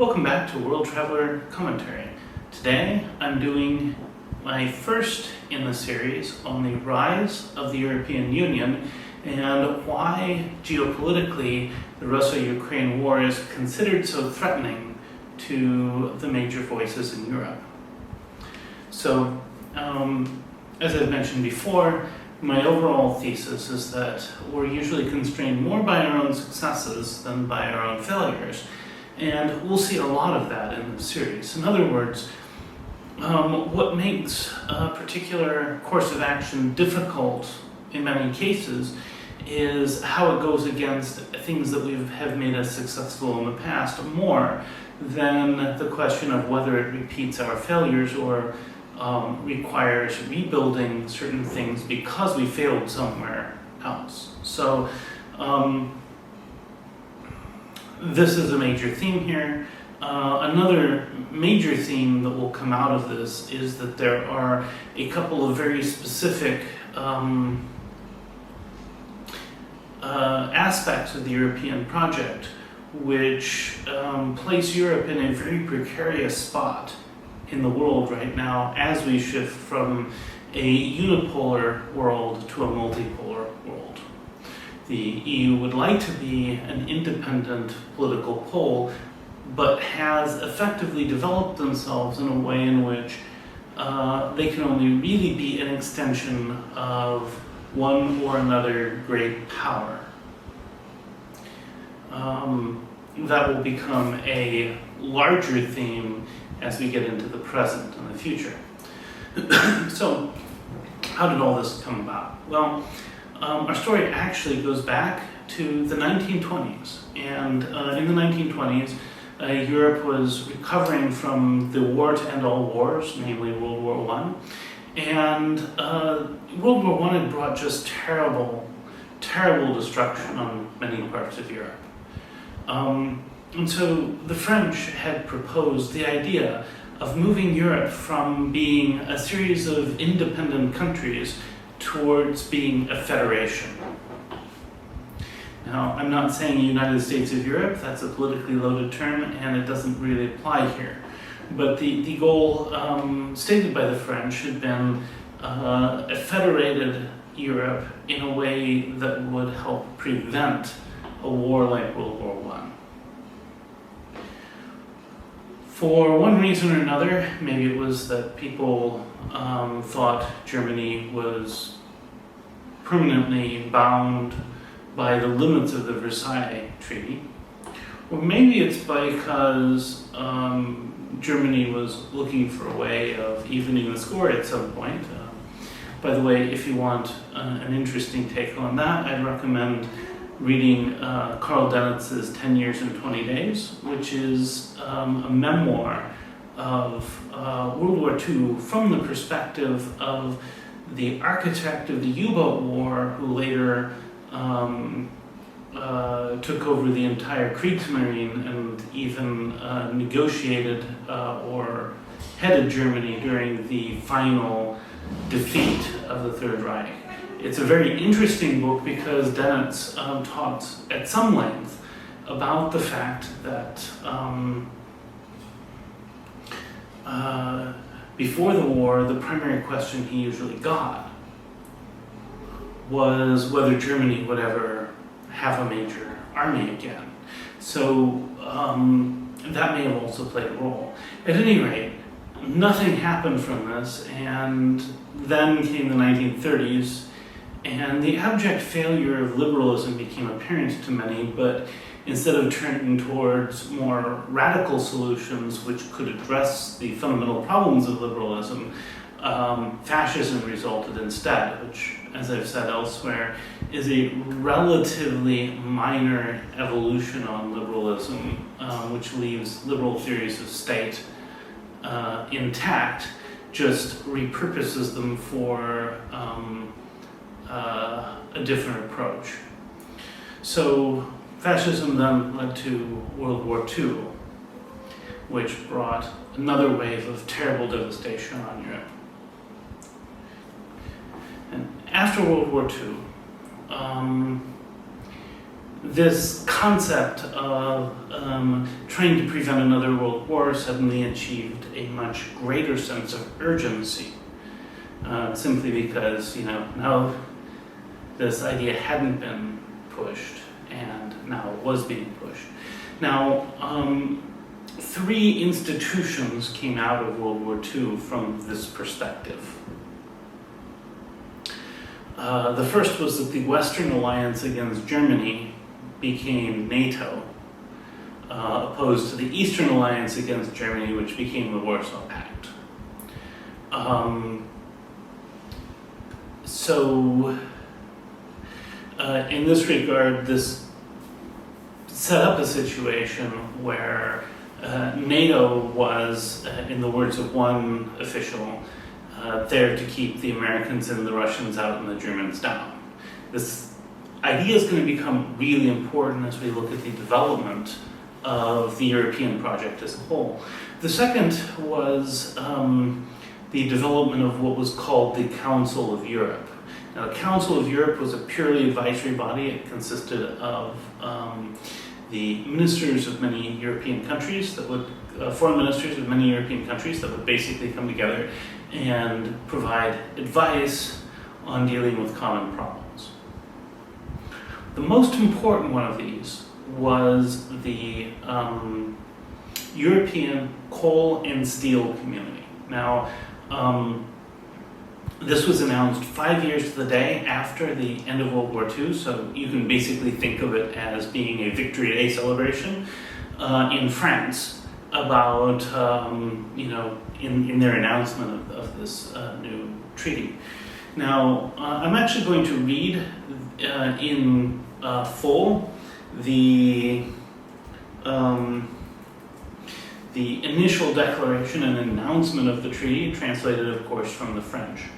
Welcome back to World Traveler Commentary. Today I'm doing my first in the series on the rise of the European Union and why geopolitically the Russia-Ukraine war is considered so threatening to the major voices in Europe. So, as I've mentioned before, my overall thesis is that we're usually constrained more by our own successes than by our own failures. And we'll see a lot of that in the series. In other words, what makes a particular course of action difficult in many cases is how it goes against things that have made us successful in the past more than the question of whether it repeats our failures or requires rebuilding certain things because we failed somewhere else. So this is a major theme here. Another major theme that will come out of this is that there are a couple of very specific aspects of the European project which place Europe in a very precarious spot in the world right now as we shift from a unipolar world to a multipolar world. The EU would like to be an independent political pole, but has effectively developed themselves in a way in which they can only really be an extension of one or another great power. That will become a larger theme as we get into the present and the future. So, how did all this come about? Well, our story actually goes back to the 1920s. And in the 1920s, Europe was recovering from the war to end all wars, namely World War I. And World War I had brought just terrible, terrible destruction on many parts of Europe. And so the French had proposed the idea of moving Europe from being a series of independent countries towards being a federation. Now, I'm not saying United States of Europe, that's a politically loaded term, and it doesn't really apply here. But the goal stated by the French had been a federated Europe in a way that would help prevent a war like World War I. For one reason or another, maybe it was that people thought Germany was permanently bound by the limits of the Versailles Treaty, or maybe it's because Germany was looking for a way of evening the score at some point. By the way, if you want an interesting take on that, I'd recommend reading Karl Dennetz's 10 Years and 20 Days, which is a memoir of World War II from the perspective of the architect of the U-boat war, who later took over the entire Kriegsmarine and even negotiated or headed Germany during the final defeat of the Third Reich. It's a very interesting book because Dennetz talks at some length about the fact that before the war, the primary question he usually got was whether Germany would ever have a major army again. So that may have also played a role. At any rate, nothing happened from this, and then came the 1930s, and the abject failure of liberalism became apparent to many, but instead of turning towards more radical solutions which could address the fundamental problems of liberalism, fascism resulted instead, which, as I've said elsewhere, is a relatively minor evolution on liberalism, which leaves liberal theories of state intact, just repurposes them for a different approach. So fascism then led to World War II, which brought another wave of terrible devastation on Europe. And after World War II, this concept of trying to prevent another world war suddenly achieved a much greater sense of urgency, simply because, now this idea hadn't been pushed and now it was being pushed. Now, three institutions came out of World War II from this perspective. The first was that the Western alliance against Germany became NATO, opposed to the Eastern alliance against Germany, which became the Warsaw Pact. In this regard, this set up a situation where NATO was, in the words of one official, there to keep the Americans and the Russians out and the Germans down. This idea is going to become really important as we look at the development of the European project as a whole. The second was the development of what was called the Council of Europe. Now, the Council of Europe was a purely advisory body. It consisted of the ministers of many European countries that would, foreign ministers of many European countries that would basically come together and provide advice on dealing with common problems. The most important one of these was the European Coal and Steel Community. Now, this was announced 5 years to the day after the end of World War II, so you can basically think of it as being a Victory Day celebration in France about, in their announcement of this new treaty. Now, I'm actually going to read in full the initial declaration and announcement of the treaty, translated, of course, from the French.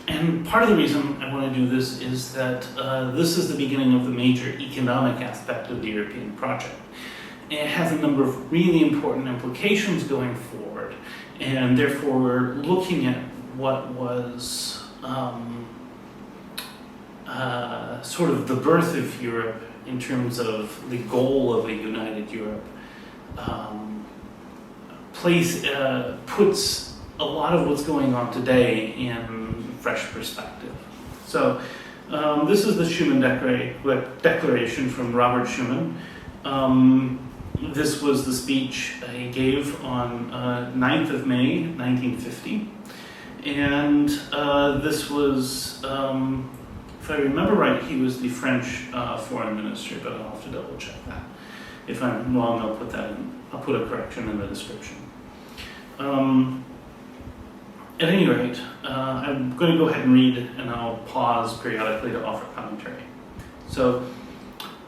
And part of the reason I want to do this is that this is the beginning of the major economic aspect of the European project. It has a number of really important implications going forward, and therefore we're looking at what was sort of the birth of Europe in terms of the goal of a united Europe, puts a lot of what's going on today in fresh perspective. So this is the Schuman Declaration from Robert Schuman. This was the speech he gave on 9th of May, 1950. And this was, if I remember right, he was the French foreign minister, but I'll have to double check that. If I'm wrong, I'll put a correction in the description. At any rate, I'm going to go ahead and read, and I'll pause periodically to offer commentary. So,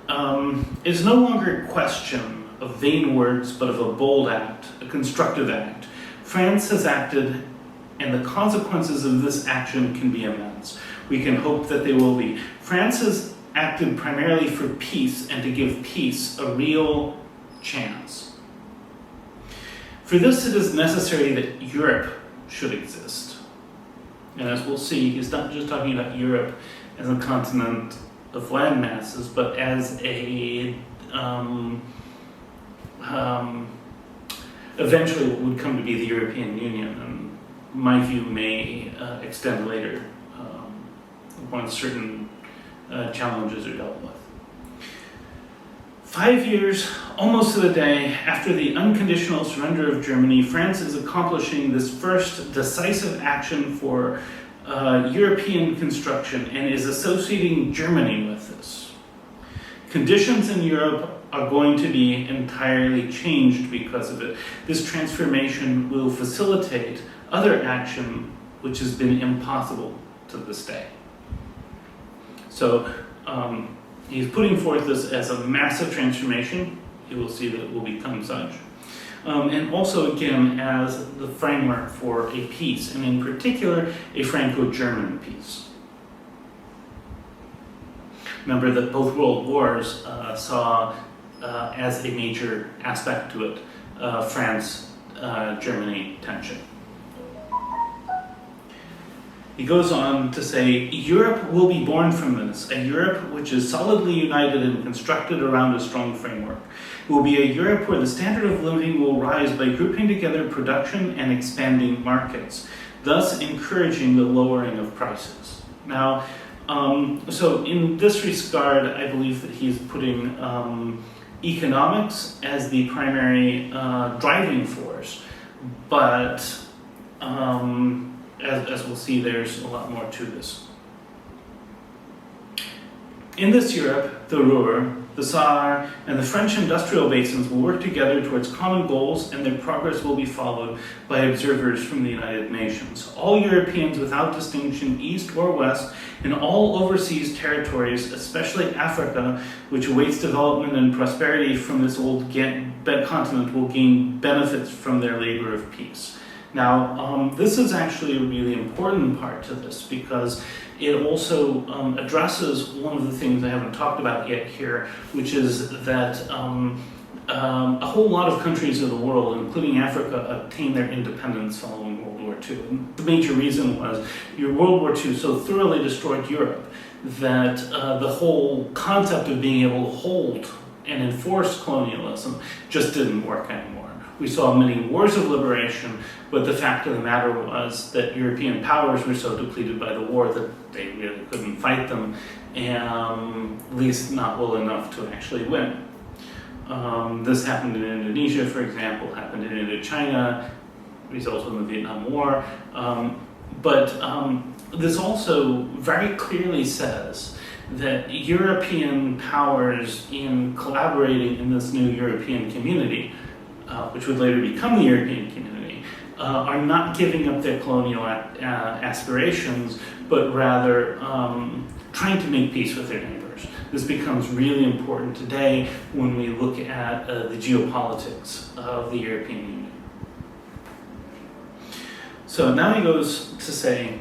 it is no longer a question of vain words, but of a bold act, a constructive act. France has acted, and the consequences of this action can be immense. We can hope that they will be. France has acted primarily for peace and to give peace a real chance. For this, it is necessary that Europe should exist. And as we'll see, he's not just talking about Europe as a continent of land masses, but as a eventually what would come to be the European Union, and my view may extend later once certain challenges are dealt with. 5 years, almost to the day, after the unconditional surrender of Germany, France is accomplishing this first decisive action for European construction and is associating Germany with this. Conditions in Europe are going to be entirely changed because of it. This transformation will facilitate other action which has been impossible to this day. So, he's putting forth this as a massive transformation. You will see that it will become such. And also, again, as the framework for a peace, and in particular, a Franco-German peace. Remember that both world wars saw, as a major aspect to it, France-Germany tension. He goes on to say, Europe will be born from this, a Europe which is solidly united and constructed around a strong framework. It will be a Europe where the standard of living will rise by grouping together production and expanding markets, thus encouraging the lowering of prices. Now, so in this regard, I believe that he's putting economics as the primary driving force, but as we'll see, there's a lot more to this. In this Europe, the Ruhr, the Saar, and the French industrial basins will work together towards common goals, and their progress will be followed by observers from the United Nations. All Europeans without distinction, east or west, in all overseas territories, especially Africa, which awaits development and prosperity from this old continent, will gain benefits from their labor of peace. Now, this is actually a really important part to this, because it also addresses one of the things I haven't talked about yet here, which is that a whole lot of countries of the world, including Africa, obtained their independence following World War II. And the major reason was World War II so thoroughly destroyed Europe that the whole concept of being able to hold and enforce colonialism just didn't work anymore. We saw many wars of liberation, but the fact of the matter was that European powers were so depleted by the war that they really couldn't fight them, and at least not well enough to actually win. This happened in Indonesia, for example, happened in Indochina, resulted in the Vietnam War. But this also very clearly says that European powers, in collaborating in this new European community, which would later become the European community, are not giving up their colonial aspirations, but rather trying to make peace with their neighbors. This becomes really important today when we look at the geopolitics of the European Union. So now he goes to say,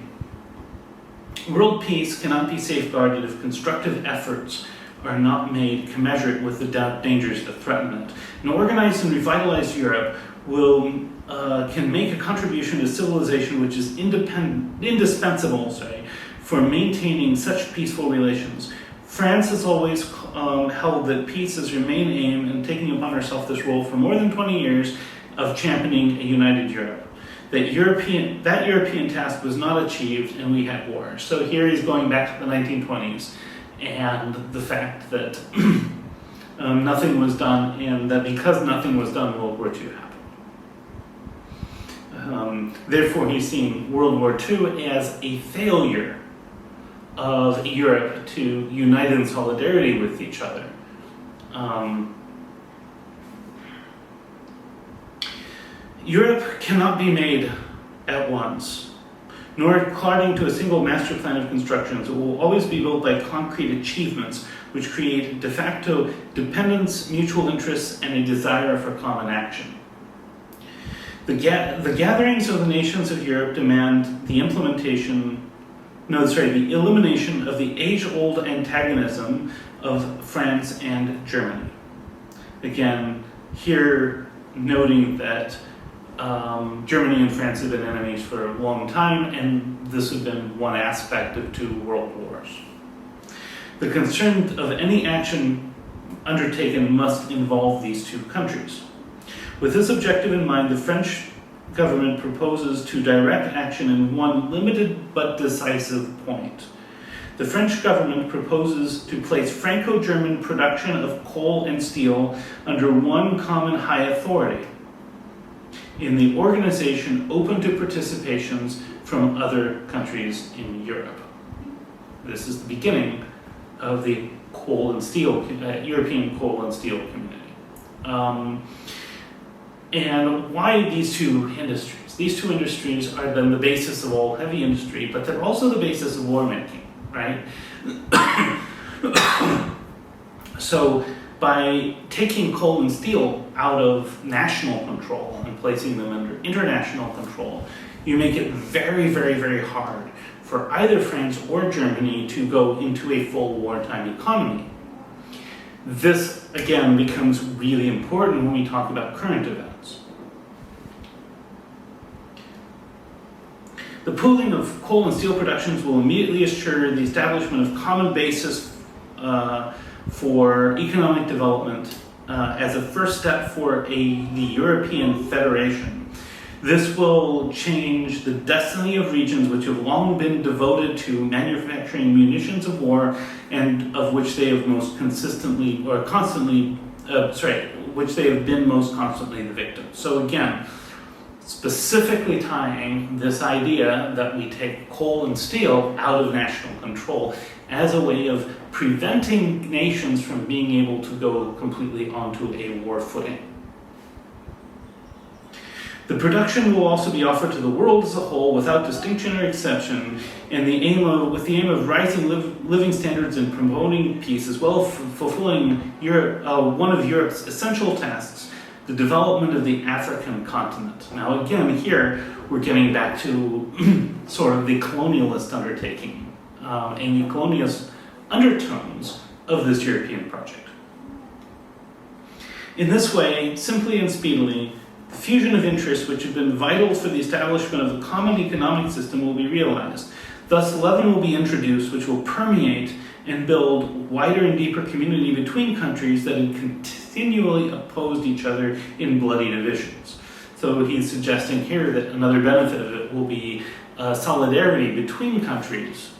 world peace cannot be safeguarded if constructive efforts are not made commensurate with the dangers that threaten it. An organized and revitalized Europe can make a contribution to civilization which is indispensable for maintaining such peaceful relations. France has always held that peace is her main aim, and taking upon herself this role for more than 20 years of championing a united Europe. That European task was not achieved, and we had war. So here he's going back to the 1920s and the fact that nothing was done, and that because nothing was done, World War II happened. Therefore, he's seeing World War II as a failure of Europe to unite in solidarity with each other. Europe cannot be made at once, nor according to a single master plan of constructions. It will always be built by concrete achievements which create de facto dependence, mutual interests, and a desire for common action. The gatherings of the nations of Europe demand the elimination of the age-old antagonism of France and Germany. Again, here noting that Germany and France have been enemies for a long time, and this has been one aspect of two world wars. The concern of any action undertaken must involve these two countries. With this objective in mind, the French government proposes to direct action in one limited but decisive point. The French government proposes to place Franco-German production of coal and steel under one common high authority, in the organization open to participations from other countries in Europe. This is the beginning of the coal and steel, European coal and steel community. And why these two industries? These two industries are then the basis of all heavy industry, but they're also the basis of war making, right? So by taking coal and steel out of national control and placing them under international control, you make it very, very, very hard for either France or Germany to go into a full wartime economy. This, again, becomes really important when we talk about current events. The pooling of coal and steel productions will immediately assure the establishment of common basis for economic development as a first step for the European Federation. This will change the destiny of regions which have long been devoted to manufacturing munitions of war and of which they have most consistently or constantly, which they have been most constantly the victims. So again, specifically tying this idea that we take coal and steel out of national control as a way of preventing nations from being able to go completely onto a war footing. The production will also be offered to the world as a whole without distinction or exception, and with the aim of rising living standards and promoting peace, as well as fulfilling one of Europe's essential tasks, the development of the African continent. Now again, here we're getting back to sort of the colonialist undertaking and the colonialist undertones of this European project. In this way, simply and speedily, the fusion of interests which have been vital for the establishment of a common economic system will be realized. Thus, leaven will be introduced which will permeate and build wider and deeper community between countries that had continually opposed each other in bloody divisions. So he's suggesting here that another benefit of it will be solidarity between countries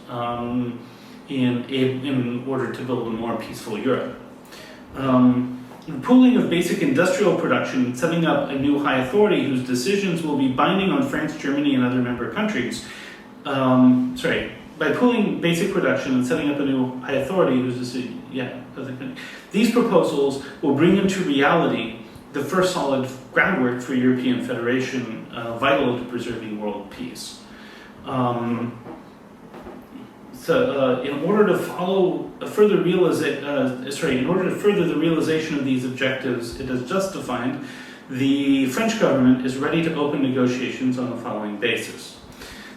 in order to build a more peaceful Europe. The pooling of basic industrial production, setting up a new high authority whose decisions will be binding on France, Germany, and other member countries. By pooling basic production and setting up a new high authority whose decision, these proposals will bring into reality the first solid groundwork for European Federation, vital to preserving world peace. In order to further the realization of these objectives, it is justified, the French government is ready to open negotiations on the following basis.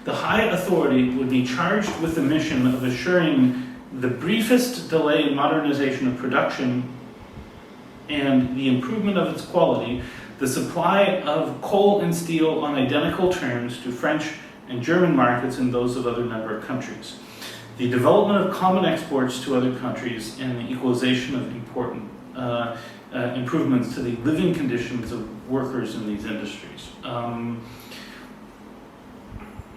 The high authority would be charged with the mission of assuring the briefest delay in modernization of production and the improvement of its quality, the supply of coal and steel on identical terms to French and German markets and those of other member countries, the development of common exports to other countries, and the equalization of important improvements to the living conditions of workers in these industries.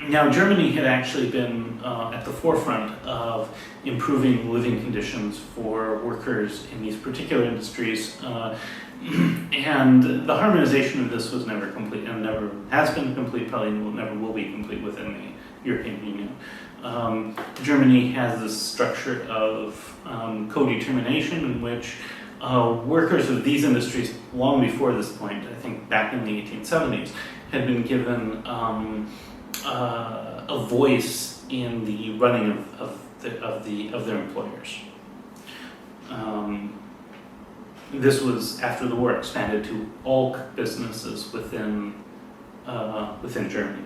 Now, Germany had actually been at the forefront of improving living conditions for workers in these particular industries, and the harmonization of this was never complete, and never has been complete, probably never will be complete within the European Union. Germany has this structure of co-determination in which workers of these industries, long before this point, I think back in the 1870s, had been given a voice in the running of their employers. This was, after the war, expanded to all businesses within Germany.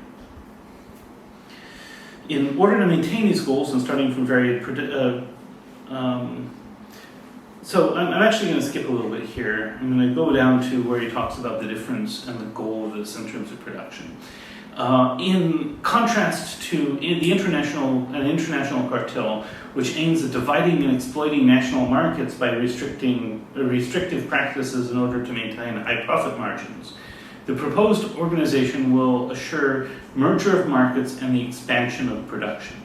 In order to maintain these goals, and starting from so I'm actually going to skip a little bit here. I'm going to go down to where he talks about the difference and the goal of this in terms of production. In contrast to the international cartel, which aims at dividing and exploiting national markets by restrictive practices in order to maintain high profit margins, the proposed organization will assure merger of markets and the expansion of production.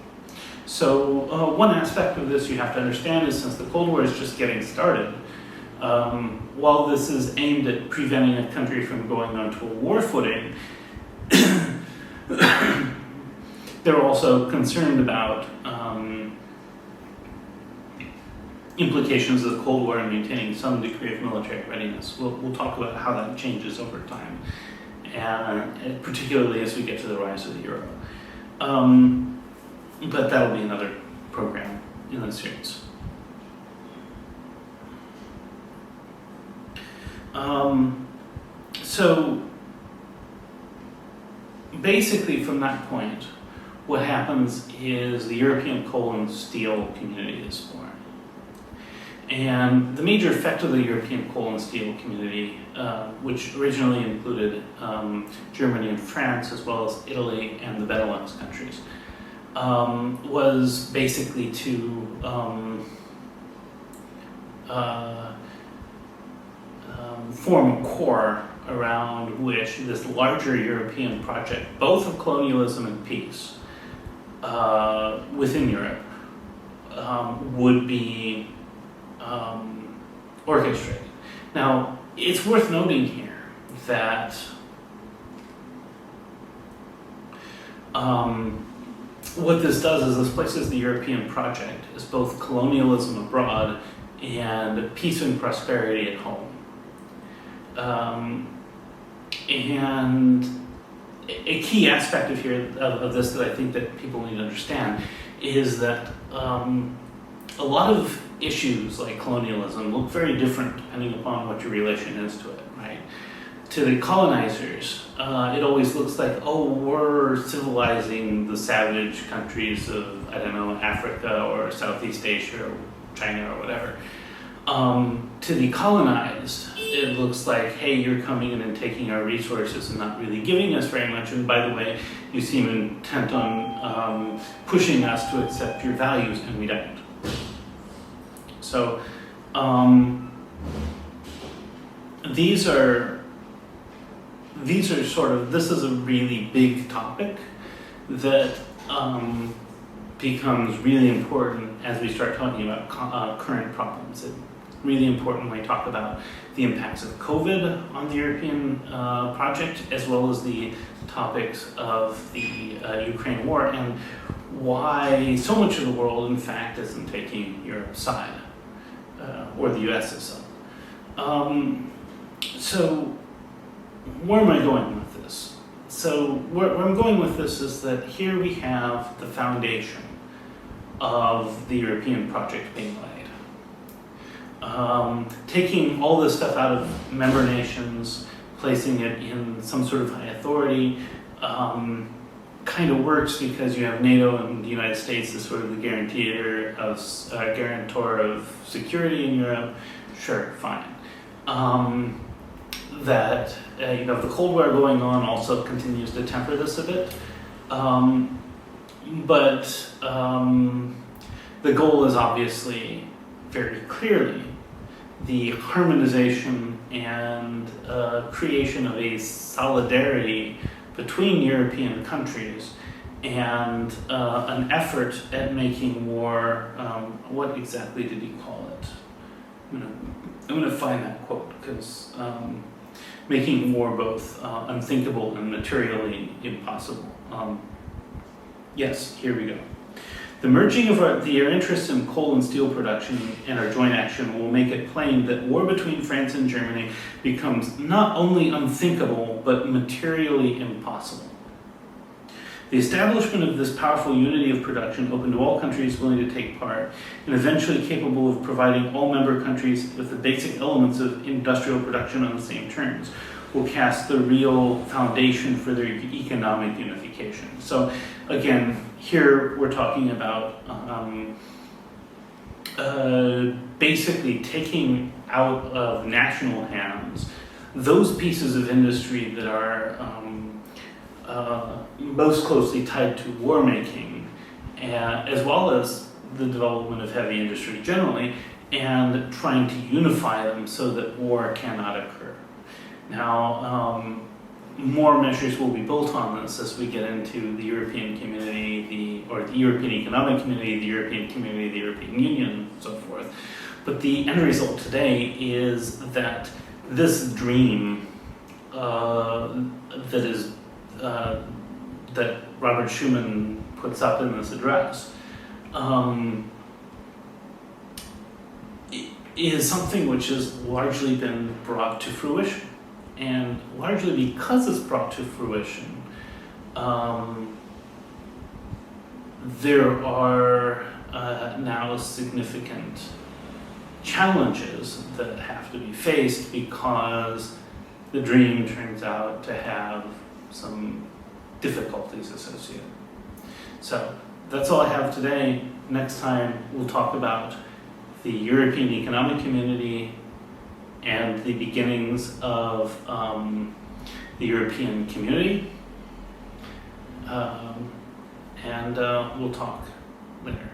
So one aspect of this you have to understand is, since the Cold War is just getting started, while this is aimed at preventing a country from going onto a war footing, they're also concerned about implications of the Cold War and maintaining some degree of military readiness. We'll talk about how that changes over time, and particularly as we get to the rise of the euro. But that'll be another program in the series. So basically from that point, what happens is the European coal and steel community is formed. And the major effect of the European coal and steel community, which originally included Germany and France, as well as Italy and the Benelux countries, was basically to form a core around which this larger European project, both of colonialism and peace within Europe, would be orchestrated. Now, it's worth noting here that what this does is this places the European project as both colonialism abroad and peace and prosperity at home. And a key aspect of this that I think that people need to understand is that a lot of issues like colonialism look very different depending upon what your relation is to it, right? To the colonizers, it always looks like, oh, we're civilizing the savage countries of, I don't know, Africa or Southeast Asia or China or whatever. To the colonized, it looks like, hey, you're coming in and taking our resources and not really giving us very much. And by the way, you seem intent on pushing us to accept your values, and we don't. So these are sort of, this is a really big topic that becomes really important as we start talking about current problems. It's really important when we talk about the impacts of COVID on the European project, as well as the topics of the Ukraine war, and why so much of the world, in fact, isn't taking Europe's side, or the US's side. So where am I going with this? So where I'm going with this is that here we have the foundation of the European project being laid. Taking all this stuff out of member nations, placing it in some sort of high authority, kind of works because you have NATO and the United States as sort of the guarantor of security in Europe. Sure, fine. That the Cold War going on also continues to temper this a bit, but the goal is obviously very clearly the harmonization and creation of a solidarity between European countries, and an effort at making war, what exactly did he call it? I'm going to find that quote, because making war both unthinkable and materially impossible. Yes, here we go. The merging of our interests in coal and steel production and our joint action will make it plain that war between France and Germany becomes not only unthinkable, but materially impossible. The establishment of this powerful unity of production open to all countries willing to take part, and eventually capable of providing all member countries with the basic elements of industrial production on the same terms, will cast the real foundation for their economic unification. So again, here we're talking about basically taking out of national hands those pieces of industry that are most closely tied to war making, as well as the development of heavy industry generally, and trying to unify them so that war cannot occur. Now, more measures will be built on this as we get into the European community, the European Economic Community, the European Community, the European Union, and so forth. But the end result today is that this dream that Robert Schuman puts up in this address is something which has largely been brought to fruition. And largely because it's brought to fruition, there are now significant challenges that have to be faced because the dream turns out to have some difficulties associated. So that's all I have today. Next time we'll talk about the European Economic Community and the beginnings of the European Community. And we'll talk later.